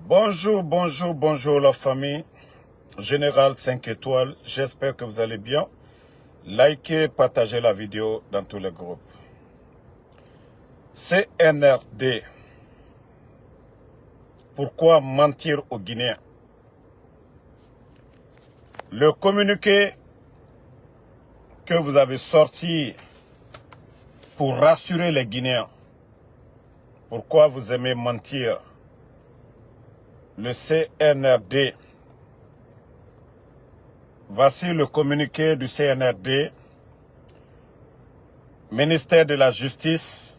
Bonjour, bonjour, bonjour la famille. Général 5 étoiles, j'espère que vous allez bien. Likez, partagez la vidéo dans tous les groupes. CNRD. Pourquoi mentir aux Guinéens? Le communiqué que vous avez sorti pour rassurer les Guinéens. Pourquoi vous aimez mentir? Le CNRD. Voici le communiqué du CNRD, ministère de la Justice.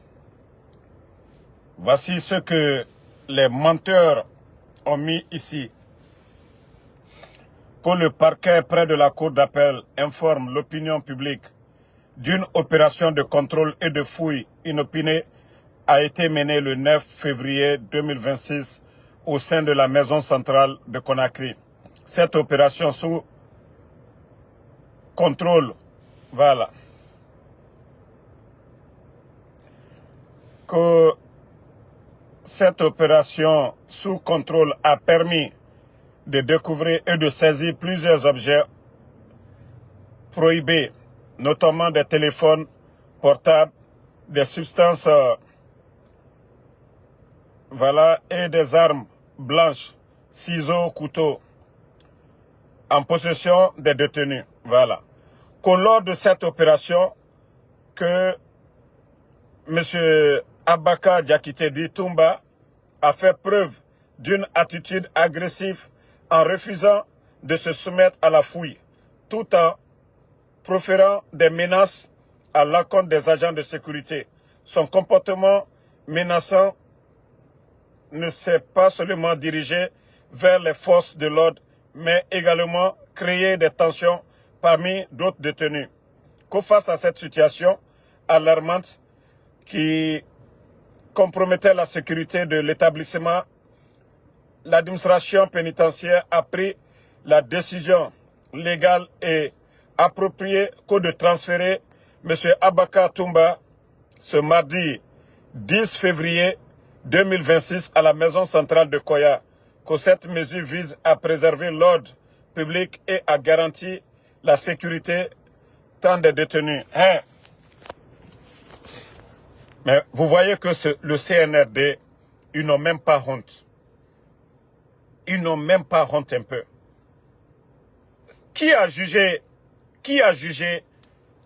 Voici ce que les menteurs ont mis ici. Que le parquet près de la cour d'appel informe l'opinion publique d'une opération de contrôle et de fouille inopinée a été menée le 9 février 2026 au sein de la maison centrale de Conakry. Cette opération sous contrôle, voilà, que cette opération sous contrôle a permis de découvrir et de saisir plusieurs objets prohibés, notamment des téléphones portables, des substances, voilà, et des armes blanches, ciseaux, couteaux, en possession des détenus, voilà. Que lors de cette opération, que M. Abaka Diakité dit Toumba a fait preuve d'une attitude agressive en refusant de se soumettre à la fouille, tout en proférant des menaces à l'encontre des agents de sécurité. Son comportement menaçant ne s'est pas seulement dirigé vers les forces de l'ordre, mais également créé des tensions parmi d'autres détenus. Que face à cette situation alarmante qui compromettait la sécurité de l'établissement, l'administration pénitentiaire a pris la décision légale et appropriée que de transférer M. Abaka Toumba ce mardi 10 février 2026 à la maison centrale de Koya. Que cette mesure vise à préserver l'ordre public et à garantir la sécurité tant des détenus. Mais vous voyez que le CNRD, ils n'ont même pas honte. Ils n'ont même pas honte un peu. Qui a jugé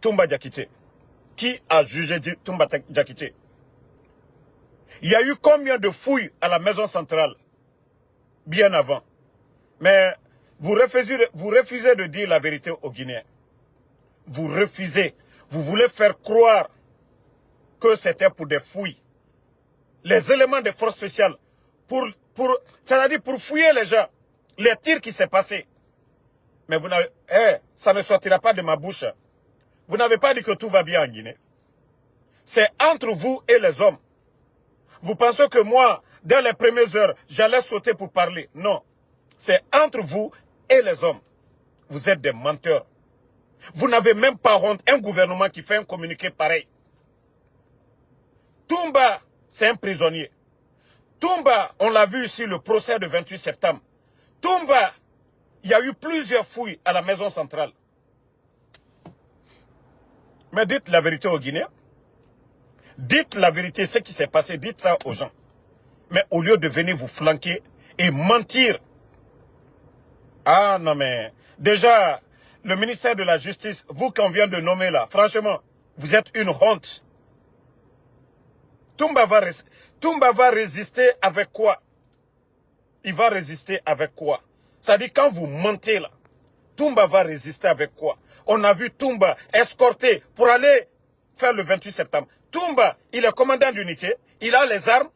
Toumba Diakité? Qui a jugé Toumba Diakité? Il y a eu combien de fouilles à la maison centrale bien avant? Mais vous refusez de dire la vérité aux Guinéens. Vous refusez. Vous voulez faire croire que c'était pour des fouilles. Les éléments des forces spéciales, c'est-à-dire pour fouiller les gens, les tirs qui s'est passé. Mais vous n'avez, ça ne sortira pas de ma bouche. Vous n'avez pas dit que tout va bien en Guinée. C'est entre vous et les hommes. Vous pensez que moi, dès les premières heures, j'allais sauter pour parler. Non. C'est entre vous et les hommes. Vous êtes des menteurs. Vous n'avez même pas honte. Un gouvernement qui fait un communiqué pareil. Toumba, c'est un prisonnier. Toumba, on l'a vu ici, le procès de 28 septembre. Toumba, il y a eu plusieurs fouilles à la maison centrale. Mais dites la vérité aux Guinéens. Dites la vérité, ce qui s'est passé, dites ça aux gens. Mais au lieu de venir vous flanquer et mentir. Ah non mais, déjà, le ministère de la Justice, vous qu'on vient de nommer là, franchement, vous êtes une honte. Toumba va résister avec quoi? Il va résister avec quoi? C'est-à-dire quand vous mentez là, Toumba va résister avec quoi? On a vu Toumba escorté pour aller faire le 28 septembre. Toumba, il est commandant d'unité, il a les armes.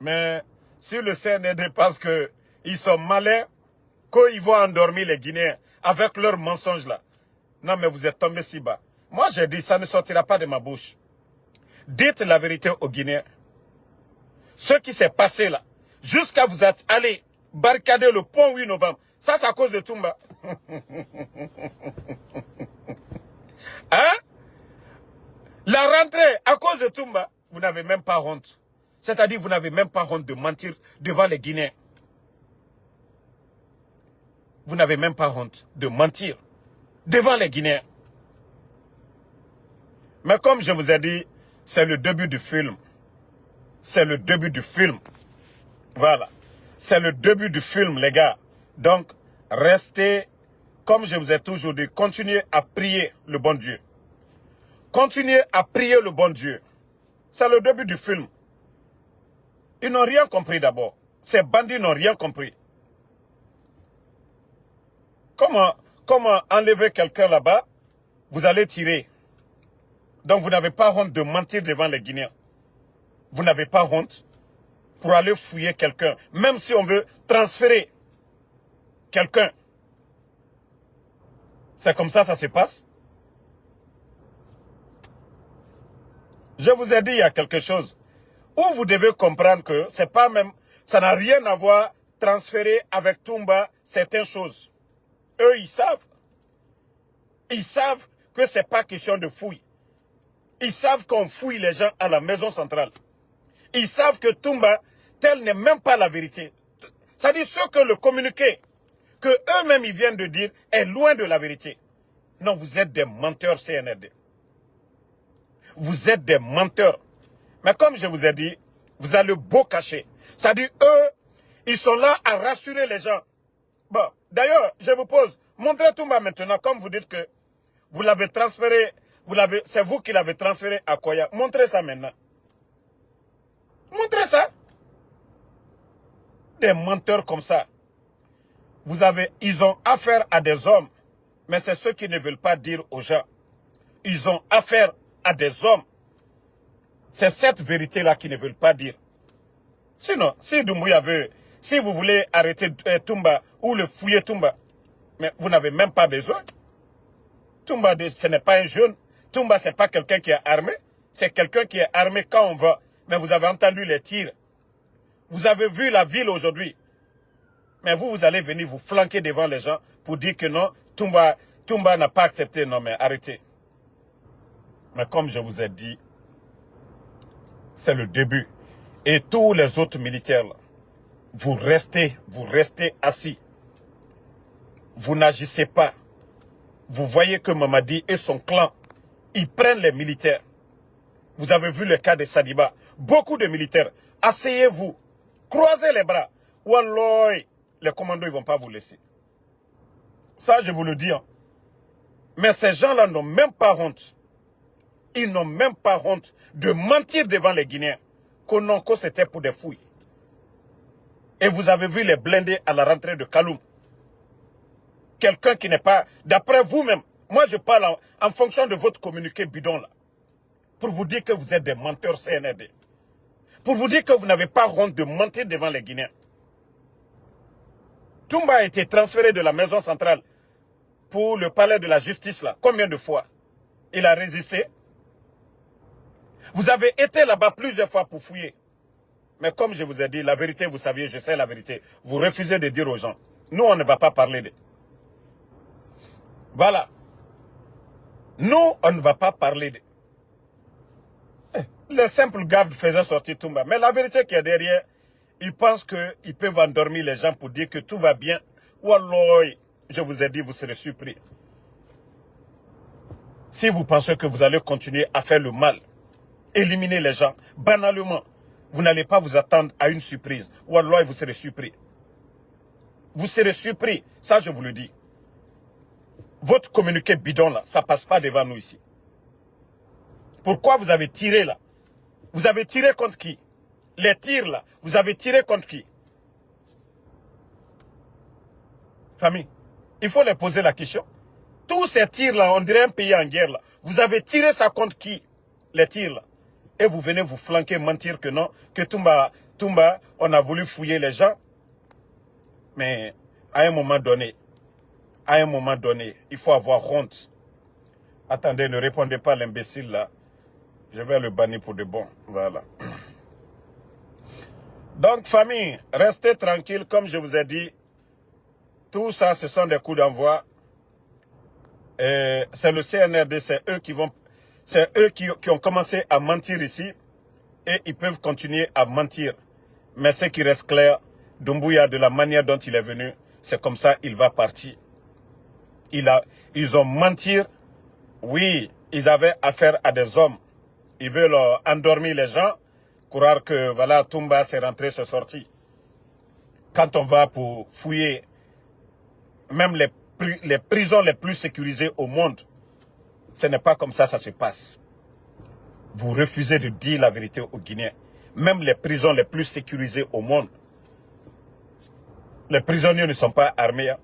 Mais si le CNRD pense qu'ils sont malins, qu'ils vont endormir les Guinéens avec leurs mensonges là. Non mais vous êtes tombés si bas. Moi j'ai dit ça ne sortira pas de ma bouche. Dites la vérité aux Guinéens. Ce qui s'est passé là, jusqu'à vous êtes allé barricader le pont 8 novembre, ça c'est à cause de Toumba. Hein? La rentrée à cause de Toumba, vous n'avez même pas honte. C'est-à-dire vous n'avez même pas honte de mentir devant les Guinéens. Vous n'avez même pas honte de mentir devant les Guinéens. Mais comme je vous ai dit, c'est le début du film. C'est le début du film. Voilà. C'est le début du film, les gars. Donc, restez, comme je vous ai toujours dit, continuez à prier le bon Dieu. Continuez à prier le bon Dieu. C'est le début du film. Ils n'ont rien compris d'abord. Ces bandits n'ont rien compris. Comment enlever quelqu'un là-bas? Vous allez tirer. Donc vous n'avez pas honte de mentir devant les Guinéens. Vous n'avez pas honte pour aller fouiller quelqu'un. Même si on veut transférer quelqu'un. C'est comme ça se passe. Je vous ai dit il y a quelque chose où vous devez comprendre que c'est pas même, ça n'a rien à voir transférer avec Toumba certaines choses. Eux, ils savent. Ils savent que c'est pas question de fouille. Ils savent qu'on fouille les gens à la maison centrale. Ils savent que Toumba, telle n'est même pas la vérité. C'est-à-dire ce que le communiqué, que eux-mêmes ils viennent de dire, est loin de la vérité. Non, vous êtes des menteurs CNRD. Vous êtes des menteurs. Mais comme je vous ai dit, vous allez beau cacher. C'est-à-dire, eux, ils sont là à rassurer les gens. Bon, d'ailleurs, je vous pose, montrez Toumba maintenant, comme vous dites que vous l'avez transféré, c'est vous qui l'avez transféré à Koya. Montrez ça maintenant. Montrez ça. Des menteurs comme ça. Ils ont affaire à des hommes, mais c'est ceux qui ne veulent pas dire aux gens. Ils ont affaire à des hommes. C'est cette vérité-là qu'ils ne veulent pas dire. Sinon, si Doumbouya veut, si vous voulez arrêter Toumba ou le fouiller Toumba, mais vous n'avez même pas besoin. Toumba, ce n'est pas un jeune. Toumba, ce n'est pas quelqu'un qui est armé. C'est quelqu'un qui est armé quand on va. Mais vous avez entendu les tirs. Vous avez vu la ville aujourd'hui. Mais vous allez venir vous flanquer devant les gens pour dire que non, Toumba n'a pas accepté. Non, mais arrêtez. Mais comme je vous ai dit, c'est le début. Et tous les autres militaires, là, vous restez assis. Vous n'agissez pas. Vous voyez que Mamadi et son clan, ils prennent les militaires. Vous avez vu le cas de Sadiba. Beaucoup de militaires. Asseyez-vous. Croisez les bras. Wallah, les commandos, ils ne vont pas vous laisser. Ça, je vous le dis. Hein. Mais ces gens-là n'ont même pas honte. Ils n'ont même pas honte de mentir devant les Guinéens. Que c'était pour des fouilles. Et vous avez vu les blindés à la rentrée de Kaloum. Quelqu'un qui n'est pas... D'après vous-même, moi je parle en fonction de votre communiqué bidon là. Pour vous dire que vous êtes des menteurs CNRD. Pour vous dire que vous n'avez pas honte de mentir devant les Guinéens. Toumba a été transféré de la maison centrale pour le palais de la justice là. Combien de fois? Il a résisté. Vous avez été là-bas plusieurs fois pour fouiller. Mais comme je vous ai dit, la vérité, vous saviez, je sais la vérité. Vous refusez de dire aux gens. Nous, on ne va pas parler de... Voilà. Nous, on ne va pas parler de... Les simples gardes faisaient sortir Toumba. Mais la vérité qui est derrière, ils pensent qu'ils peuvent endormir les gens pour dire que tout va bien. Wallah, je vous ai dit, vous serez surpris. Si vous pensez que vous allez continuer à faire le mal, éliminer les gens, banalement, vous n'allez pas vous attendre à une surprise. Wallah, vous serez surpris. Vous serez surpris. Ça, je vous le dis. Votre communiqué bidon, là, ça ne passe pas devant nous ici. Pourquoi vous avez tiré, là? Vous avez tiré contre qui? Les tirs, là, vous avez tiré contre qui? Famille, il faut les poser la question. Tous ces tirs-là, on dirait un pays en guerre, là. Vous avez tiré ça contre qui? Les tirs, là. Et vous venez vous flanquer, mentir que non, que Toumba, on a voulu fouiller les gens. Mais à un moment donné, il faut avoir honte. Attendez, ne répondez pas à l'imbécile là. Je vais le bannir pour de bon. Voilà. Donc, famille, restez tranquille, comme je vous ai dit. Tout ça, ce sont des coups d'envoi. C'est le CNRD, c'est eux qui ont commencé à mentir ici. et ils peuvent continuer à mentir. Mais ce qui reste clair, Doumbouya, de la manière dont il est venu, c'est comme ça il va partir. Ils ont menti. Oui, ils avaient affaire à des hommes. Ils veulent endormir les gens, croire que voilà, Toumba c'est rentré, c'est sorti. Quand on va pour fouiller même les prisons les plus sécurisées au monde, ce n'est pas comme ça se passe. Vous refusez de dire la vérité aux Guinéens. Même les prisons les plus sécurisées au monde, les prisonniers ne sont pas armés. Hein.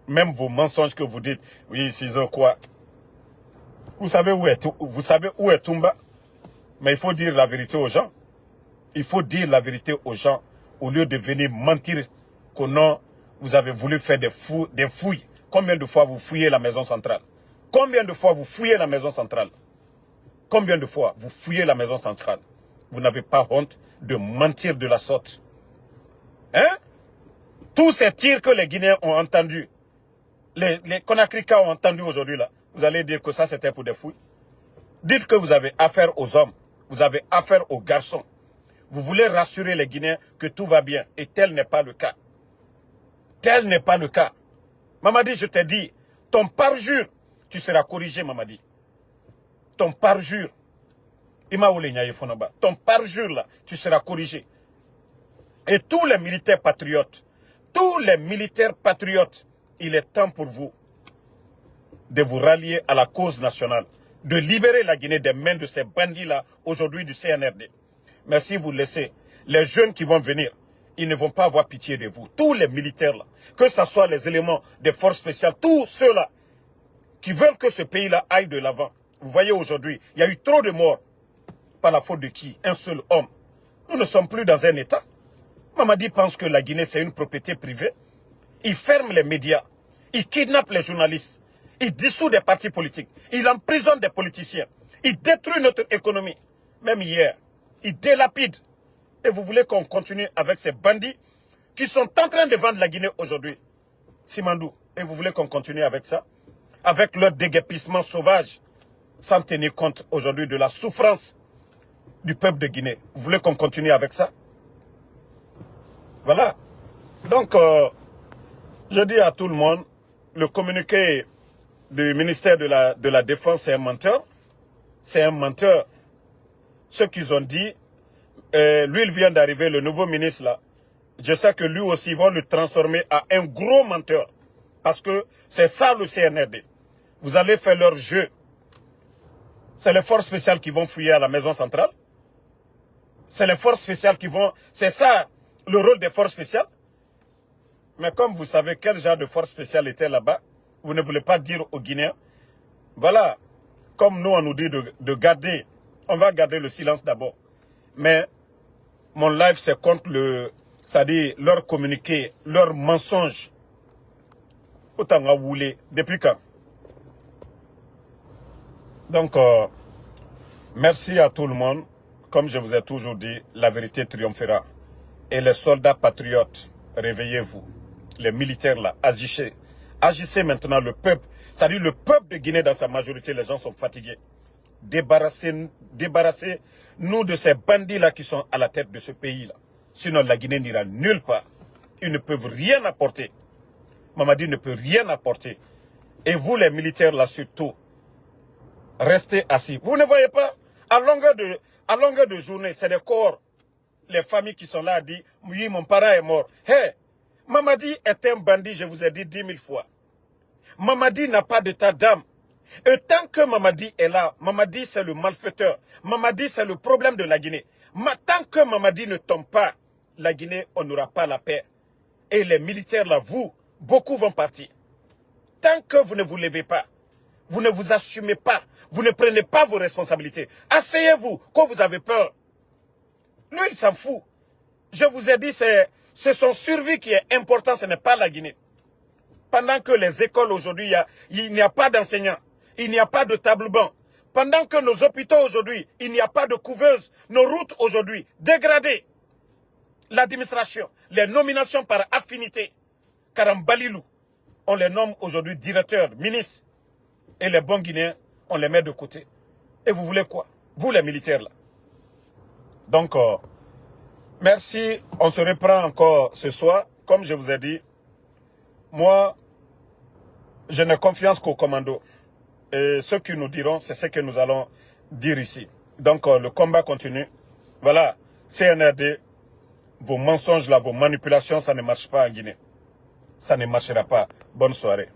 Même vos mensonges que vous dites, oui, Ciseaux, quoi. Vous savez où est Toumba? Mais il faut dire la vérité aux gens. Il faut dire la vérité aux gens au lieu de venir mentir qu'au nom, vous avez voulu faire des fouilles. Combien de fois vous fouillez la maison centrale? Combien de fois vous fouillez la maison centrale? Combien de fois vous fouillez la maison centrale? Vous n'avez pas honte de mentir de la sorte. Hein? Tous ces tirs que les Guinéens ont entendus, les Conacricas ont entendu aujourd'hui là, vous allez dire que ça c'était pour des fouilles. Dites que vous avez affaire aux hommes, vous avez affaire aux garçons. Vous voulez rassurer les Guinéens que tout va bien. Et tel n'est pas le cas. Tel n'est pas le cas. Mamadi, je t'ai dit, ton parjure, tu seras corrigé, Mamadi. Ton parjure. Ton parjure, là, tu seras corrigé. Et tous les militaires patriotes, il est temps pour vous de vous rallier à la cause nationale, de libérer la Guinée des mains de ces bandits-là, aujourd'hui du CNRD. Mais si vous laissez les jeunes qui vont venir, ils ne vont pas avoir pitié de vous. Tous les militaires là, que ce soit les éléments des forces spéciales, tous ceux-là qui veulent que ce pays-là aille de l'avant. Vous voyez aujourd'hui, il y a eu trop de morts. Par la faute de qui? Un seul homme. Nous ne sommes plus dans un État. Mamadi pense que la Guinée c'est une propriété privée. Il ferme les médias. Il kidnappe les journalistes. Il dissout des partis politiques. Il emprisonne des politiciens. Il détruit notre économie. Même hier, il délapide. Et vous voulez qu'on continue avec ces bandits qui sont en train de vendre la Guinée aujourd'hui. Simandou, et vous voulez qu'on continue avec ça? Avec leur déguerpissement sauvage, sans tenir compte aujourd'hui de la souffrance du peuple de Guinée. Vous voulez qu'on continue avec ça? Voilà. Donc, je dis à tout le monde, le communiqué du ministère de la Défense, c'est un menteur. C'est un menteur. Ce qu'ils ont dit, lui, il vient d'arriver, le nouveau ministre là. Je sais que lui aussi, ils vont le transformer à un gros menteur. Parce que c'est ça le CNRD. Vous allez faire leur jeu. C'est les forces spéciales qui vont fouiller à la maison centrale. C'est les forces spéciales qui vont... C'est ça le rôle des forces spéciales. Mais comme vous savez quel genre de force spéciale était là-bas, vous ne voulez pas dire aux Guinéens. Voilà. Comme nous, on nous dit de garder. On va garder le silence d'abord. Mais mon live, c'est contre c'est-à-dire leur communiqué, leur mensonge. Autant à Woulé. Depuis quand? Donc, merci à tout le monde. Comme je vous ai toujours dit, la vérité triomphera. Et les soldats patriotes, réveillez-vous. Les militaires là, agissez. Agissez maintenant le peuple. C'est-à-dire le peuple de Guinée dans sa majorité, les gens sont fatigués. Débarrassez-nous de ces bandits-là qui sont à la tête de ce pays-là. Sinon, la Guinée n'ira nulle part. Ils ne peuvent rien apporter. Mamadi ne peut rien apporter. Et vous, les militaires là, surtout, restez assis. Vous ne voyez pas? À longueur de journée, c'est des corps. Les familles qui sont là disent, oui, mon parent est mort. Hé, Mamadi est un bandit, je vous ai dit 10 000 fois. Mamadi n'a pas d'état d'âme. Et tant que Mamadi est là, Mamadi c'est le malfaiteur. Mamadi c'est le problème de la Guinée. Tant que Mamadi ne tombe pas, la Guinée, on n'aura pas la paix. Et les militaires là, vous, beaucoup vont partir. Tant que vous ne vous levez pas, vous ne vous assumez pas, vous ne prenez pas vos responsabilités. Asseyez-vous, quand vous avez peur. Lui, il s'en fout. Je vous ai dit, c'est son survie qui est important, ce n'est pas la Guinée. Pendant que les écoles aujourd'hui, il n'y a pas d'enseignants, il n'y a pas de table-banc. Pendant que nos hôpitaux aujourd'hui, il n'y a pas de couveuse, nos routes aujourd'hui, dégradées. L'administration, les nominations par affinité. Karambalilou, on les nomme aujourd'hui directeurs, ministres. Et les bons Guinéens, on les met de côté. Et vous voulez quoi? Vous les militaires là. Donc, merci. On se reprend encore ce soir. Comme je vous ai dit, moi, je n'ai confiance qu'au commando. Et ceux qui nous diront, c'est ce que nous allons dire ici. Donc, le combat continue. Voilà, CNRD, vos mensonges là, vos manipulations, ça ne marche pas en Guinée. Ça ne marchera pas. Bonne soirée.